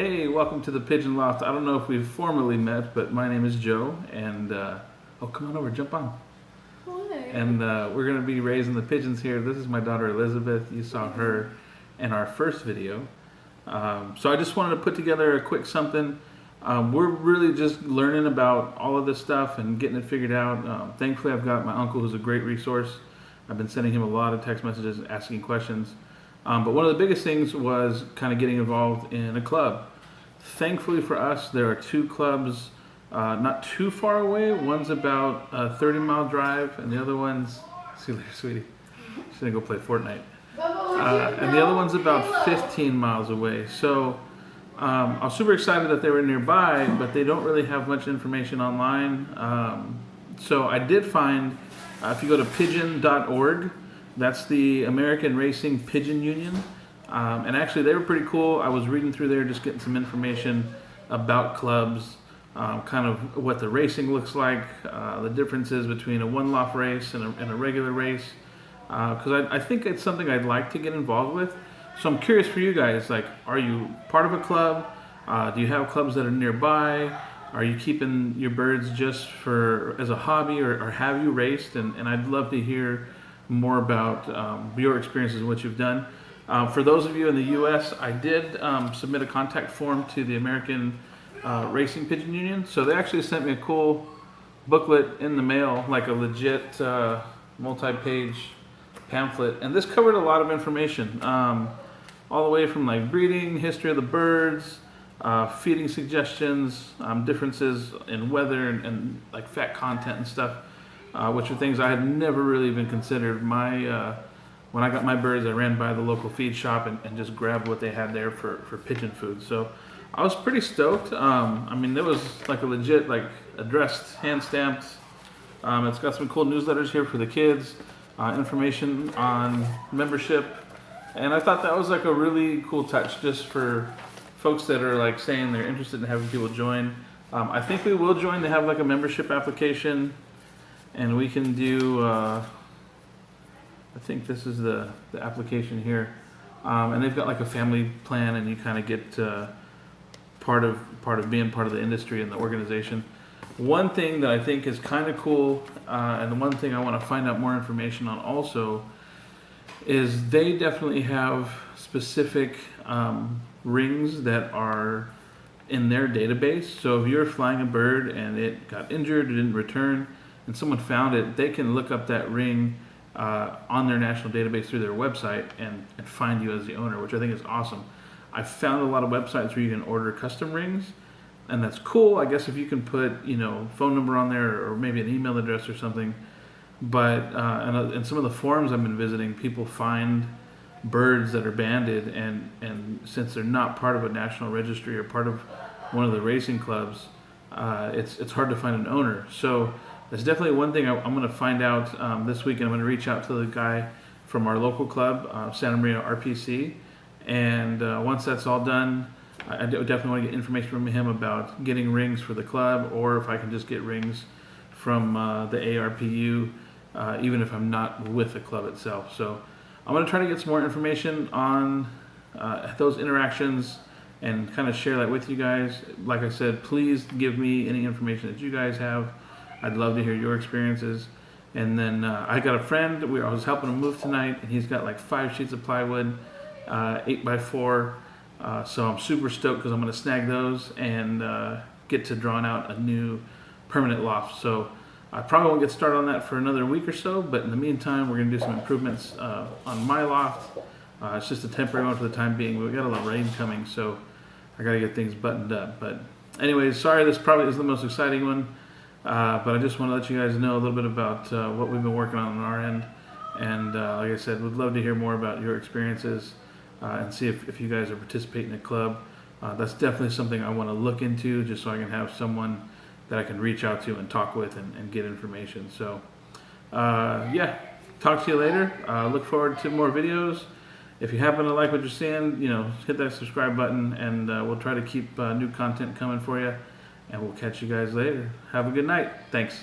Hey, welcome to the Pigeon Loft. I don't know if we've formally met, but my name is Joe, and oh, come on over, jump on. Hi. And we're going to be raising the pigeons here. This is my daughter Elizabeth. You saw her in our first video. So I just wanted to put together a quick something. We're really just learning about all of this stuff and getting it figured out. Thankfully, I've got my uncle who's a great resource. I've been sending him a lot of text messages asking questions. But one of the biggest things was kind of getting involved in a club. Thankfully for us, there are two clubs not too far away. One's about a 30-mile drive, and the other one's, see you later, sweetie. She's gonna go play Fortnite. And the other one's about 15 miles away. So I was super excited that they were nearby, but they don't really have much information online. So I did find, if you go to pigeon.org, that's the American Racing Pigeon Union. And actually they were pretty cool. I was reading through there, just getting some information about clubs, kind of what the racing looks like, the differences between a one loft race and a regular race. Because I think it's something I'd like to get involved with. So I'm curious for you guys, like, are you part of a club? Do you have clubs that are nearby? Are you keeping your birds just as a hobby, or have you raced? And I'd love to hear more about your experiences and what you've done. For those of you in the U.S., I did submit a contact form to the American Racing Pigeon Union. So they actually sent me a cool booklet in the mail, like a legit multi-page pamphlet. And this covered a lot of information, all the way from like breeding, history of the birds, feeding suggestions, differences in weather and like fat content and stuff. Which are things I had never really even considered. When I got my birds, I ran by the local feed shop and just grabbed what they had there for pigeon food. So I was pretty stoked. I mean, there was like a legit, like addressed, hand stamped. It's got some cool newsletters here for the kids, information on membership. And I thought that was like a really cool touch just for folks that are like saying they're interested in having people join. I think we will join. They have like a membership application. And we can do, I think this is the application here. And they've got like a family plan, and you kind of get part of being part of the industry and the organization. One thing that I think is kind of cool, and the one thing I want to find out more information on also, is they definitely have specific rings that are in their database. So if you're flying a bird and it got injured, it didn't return, and someone found it, they can look up that ring on their national database through their website and find you as the owner, which I think is awesome. I've found a lot of websites where you can order custom rings, and that's cool. I guess if you can put, phone number on there or maybe an email address or something. But in some of the forums I've been visiting, people find birds that are banded, and since they're not part of a national registry or part of one of the racing clubs, it's hard to find an owner. So that's definitely one thing I'm going to find out this week, and I'm going to reach out to the guy from our local club, Santa Maria RPC, and once that's all done, I definitely want to get information from him about getting rings for the club, or if I can just get rings from the ARPU, even if I'm not with the club itself. So I'm going to try to get some more information on those interactions and kind of share that with you guys. Like I said, please give me any information that you guys have. I'd love to hear your experiences. And then I got a friend, I was helping him move tonight, and he's got like 5 sheets of plywood, 8x4. So I'm super stoked because I'm going to snag those and get to drawing out a new permanent loft. So I probably won't get started on that for another week or so, but in the meantime, we're going to do some improvements on my loft. It's just a temporary one for the time being. We've got a lot of rain coming, so I got to get things buttoned up. But anyways, sorry, this probably isn't the most exciting one. But I just want to let you guys know a little bit about what we've been working on our end. And like I said, we'd love to hear more about your experiences and see if you guys are participating in a club. That's definitely something I want to look into, just so I can have someone that I can reach out to and talk with and get information. So yeah, talk to you later. Look forward to more videos. If you happen to like what you're seeing, hit that subscribe button, and we'll try to keep new content coming for you. And we'll catch you guys later. Have a good night. Thanks.